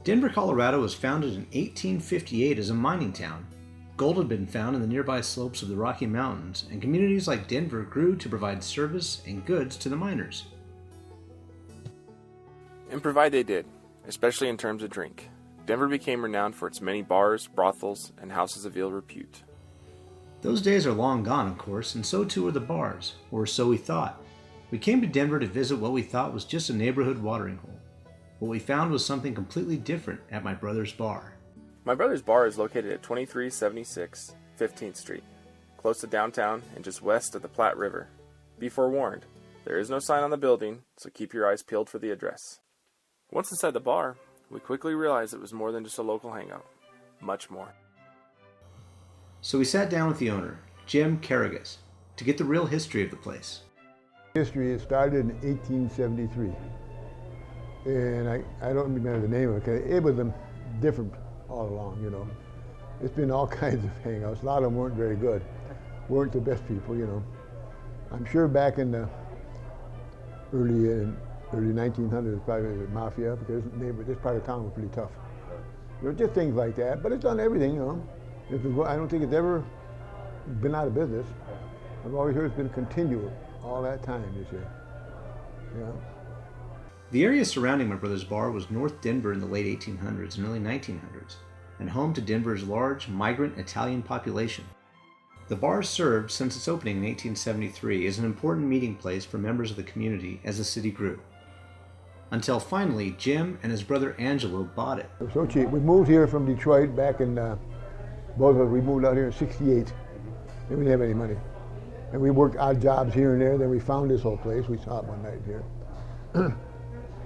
Denver, Colorado was founded in 1858 as a mining town. Gold had been found in the nearby slopes of the Rocky Mountains, and communities like Denver grew to provide service and goods to the miners. And provide they did, especially in terms of drink. Denver became renowned for its many bars, brothels, and houses of ill repute. Those days are long gone, of course, and so too are the bars, or so we thought. We came to Denver to visit what we thought was just a neighborhood watering hole. What we found was something completely different at my brother's bar. My brother's bar is located at 2376 15th Street, close to downtown and just west of the Platte River. Be forewarned, there is no sign on the building, so keep your eyes peeled for the address. Once inside the bar, we quickly realized it was more than just a local hangout. Much more. So we sat down with the owner, Jim Carragus, to get the real history of the place. History, it started in 1873. And I don't remember the name of it. It was different all along, you know. It's been all kinds of hangouts. A lot of them weren't very good. Weren't the best people, you know. I'm sure back in the early 1900s, probably the mafia, because this part of town was pretty tough. You know, just things like that. But it's done everything, you know. I don't think it's ever been out of business. I've always heard it's been continual all that time, you see. Yeah. The area surrounding my brother's bar was North Denver in the late 1800s and early 1900s, and home to Denver's large migrant Italian population. The bar served since its opening in 1873 as an important meeting place for members of the community as the city grew. Until finally, Jim and his brother Angelo bought it. It was so cheap. We moved here from Detroit back in, both of us, we moved out here in '68, and we didn't have any money. And we worked odd jobs here and there, then we found this whole place. We saw it one night here.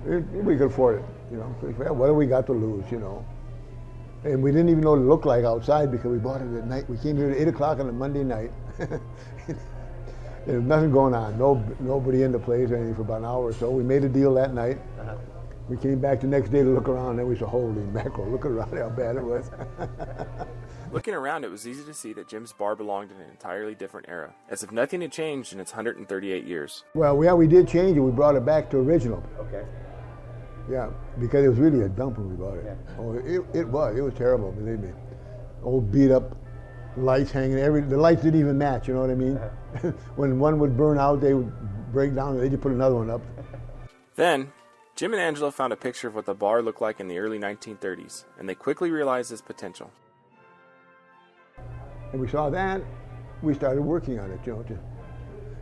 We could afford it, you know. Well, what do we got to lose, you know? And we didn't even know what it looked like outside because we bought it at night. We came here at 8 o'clock on a Monday night. There was nothing going on, nobody in the place or anything for about an hour or so. We made a deal that night. We came back the next day to look around, and we said, holy mackerel, look around how bad it was. Looking around, it was easy to see that Jim's bar belonged in an entirely different era, as if nothing had changed in its 138 years. Well, yeah, we did change it. We brought it back to original. Okay. Yeah, because it was really a dump when we bought it. Yeah. Oh, it was terrible, believe me. Old beat up lights hanging, the lights didn't even match, you know what I mean? When one would burn out, they would break down and they just put another one up. Then, Jim and Angelo found a picture of what the bar looked like in the early 1930s, and they quickly realized its potential. And we saw that, we started working on it, you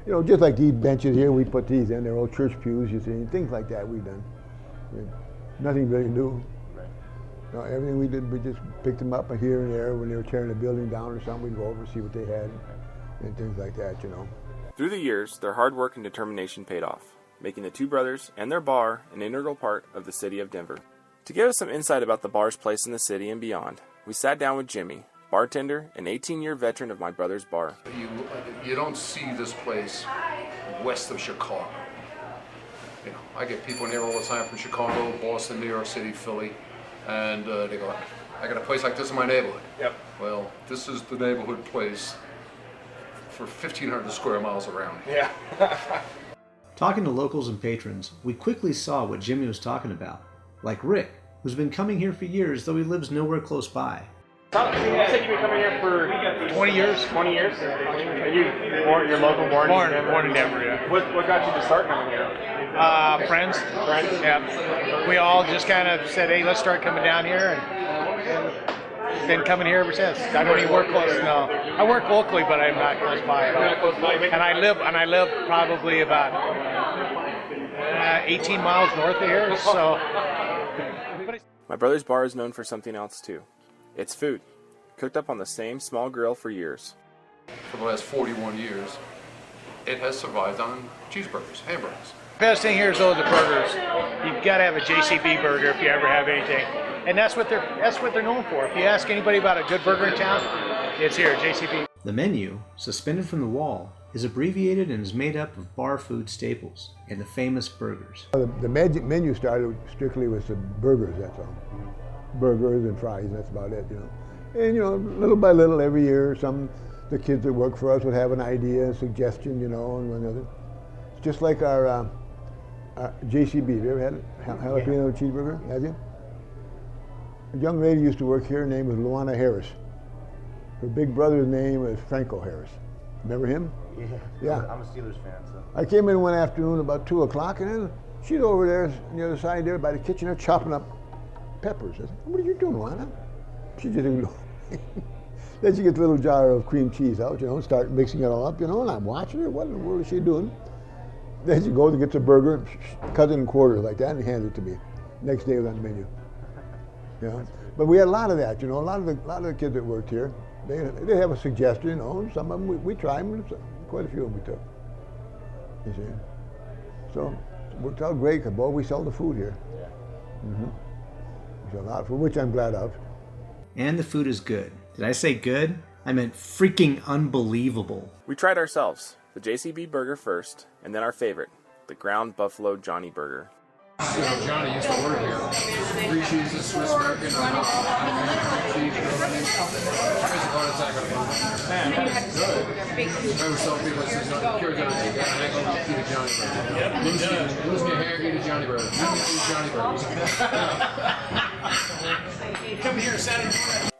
know, just like these benches here, we put these in, they're old church pews, you see, and things like that we've done. Nothing really new. Right. No, everything we did, we just picked them up here and there when they were tearing a building down or something. We'd go over and see what they had and things like that, you know. Through the years, their hard work and determination paid off, making the two brothers and their bar an integral part of the city of Denver. To give us some insight about the bar's place in the city and beyond, we sat down with Jimmy, bartender and 18-year veteran of my brother's bar. You don't see this place west of Chicago. You know, I get people in here all the time from Chicago, Boston, New York City, Philly, and they go, I got a place like this in my neighborhood. Yep. Well, this is the neighborhood place for 1,500 square miles around. Yeah. Talking to locals and patrons, we quickly saw what Jimmy was talking about, like Rick, who's been coming here for years, though he lives nowhere close by. You said you've been coming here for 20 years. 20 years? Are you your local born in Denver, yeah. What got you to start coming here? Friends. Yeah. We all just kind of said, hey, let's start coming down here, and been coming here ever since. I don't even work close. No, I work locally, but I'm not close by at all. And I live probably about 18 miles north of here. So. My brother's bar is known for something else too. It's food, cooked up on the same small grill for years. For the last 41 years, it has survived on cheeseburgers, hamburgers. Best thing here is those burgers. You've got to have a JCB burger if you ever have anything, and that's what they're known for. If you ask anybody about a good burger in town, it's here, JCB. The menu, suspended from the wall, is abbreviated and is made up of bar food staples and the famous burgers. The menu started strictly with the burgers, that's all. Burgers and fries, that's about it, you know. And, you know, little by little, every year, the kids that work for us would have an idea, a suggestion, you know, and one other. It's just like our JCB. Have you ever had it? Jalapeno cheeseburger? Have you? A young lady used to work here. Her name was Luana Harris. Her big brother's name was Franco Harris. Remember him? Yeah. I'm a Steelers fan, so. I came in one afternoon about 2 o'clock, and then she's over there on the other side there by the kitchen, there chopping up peppers. I said, "What are you doing, Luana?" She just ignored me. Then she gets a little jar of cream cheese out, start mixing it all up, and I'm watching her. What in the world is she doing? Then she goes and gets a burger, cuts it in quarters like that, and hands it to me. Next day it was on the menu. But we had a lot of that, a lot of the kids that worked here, they have a suggestion, some of them we tried, and quite a few of them we took. You see, so it worked out great because boy, we sell the food here. We sell a lot of food, which I'm glad of. And the food is good. Did I say good? I meant freaking unbelievable. We tried ourselves, the JCB burger first, and then our favorite, the ground buffalo Johnny burger. Johnny used to work here. 3 cheeses, Swiss American, cheese, heart attack on I always tell people, I says, "Cure Johnny, you gotta hang over and eat a Johnny burger. Lose me a hair, eat a Johnny burger. Eat Johnny burgers." Come here Saturday morning.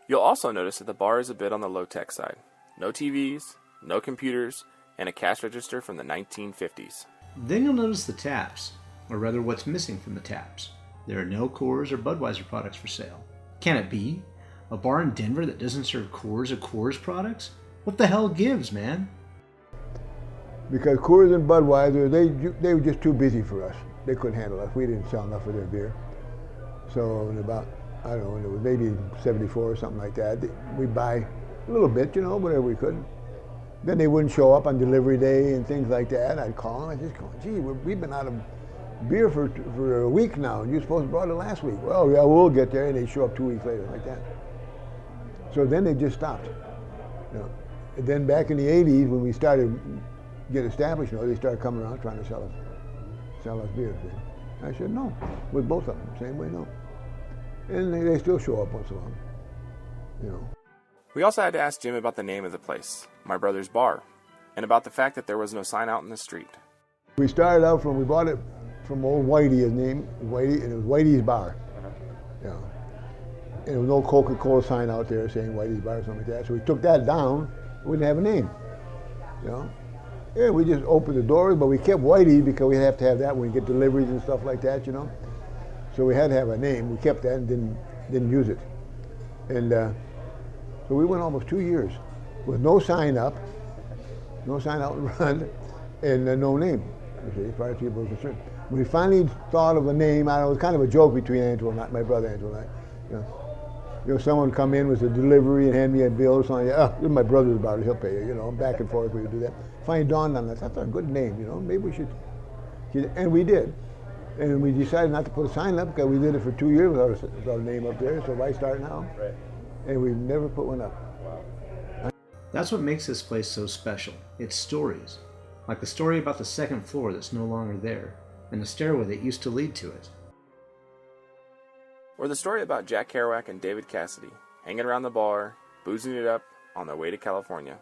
You'll also notice that the bar is a bit on the low-tech side. No TVs, no computers, and a cash register from the 1950s. Then you'll notice the taps, or rather what's missing from the taps. There are no Coors or Budweiser products for sale. Can it be? A bar in Denver that doesn't serve Coors or Coors products? What the hell gives, man? Because Coors and Budweiser, they were just too busy for us. They couldn't handle us. We didn't sell enough of their beer. So in about, I don't know, it was maybe 74 or something like that, we'd buy a little bit, whatever we could. Then they wouldn't show up on delivery day and things like that. I'd call them, I'd just go, "Gee, we've been out of beer for a week now, and you're supposed to brought it last week." "Well, yeah, we'll get there," and they show up 2 weeks later, like that. So then they just stopped. And then back in the 80s, when we started to get established, they started coming around trying to sell us beer. I said, "No," with both of them, same way, no. And they still show up once in a while, We also had to ask Jim about the name of the place, My Brother's Bar, and about the fact that there was no sign out in the street. We started out we bought it from old Whitey, his name, Whitey, and it was Whitey's Bar. And there was no Coca-Cola sign out there saying Whitey's Bar or something like that. So we took that down, we didn't have a name, Yeah, we just opened the doors, but we kept Whitey because we have to have that when we get deliveries and stuff like that, So we had to have a name. We kept that and didn't use it. And so we went almost 2 years with no sign out in front, and no name, as far as people were concerned. When we finally thought of a name, it was kind of a joke between Angelo and I, my brother Angelo and I. Someone come in with a delivery and hand me a bill or something. "Oh, this is my brother's bar, he'll pay you." Back and forth we would do that. Finally dawned on us, that's a good name, maybe we should. And we did. And we decided not to put a sign up because we did it for 2 years without a name up there, so why start now? Right. And we've never put one up. That's what makes this place so special. It's stories. Like the story about the second floor that's no longer there, and the stairway that used to lead to it. Or the story about Jack Kerouac and David Cassidy, hanging around the bar, boozing it up on their way to California.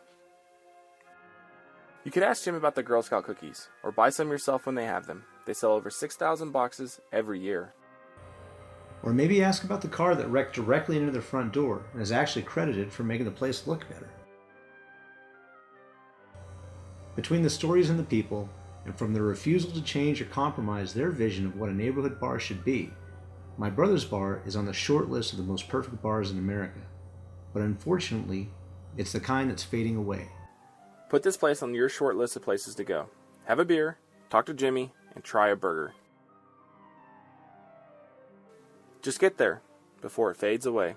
You could ask Jim about the Girl Scout cookies, or buy some yourself when they have them. They sell over 6,000 boxes every year. Or maybe ask about the car that wrecked directly into their front door and is actually credited for making the place look better. Between the stories and the people, and from their refusal to change or compromise their vision of what a neighborhood bar should be, My Brother's Bar is on the short list of the most perfect bars in America. But unfortunately, it's the kind that's fading away. Put this place on your short list of places to go. Have a beer, talk to Jimmy, and try a burger. Just get there before it fades away.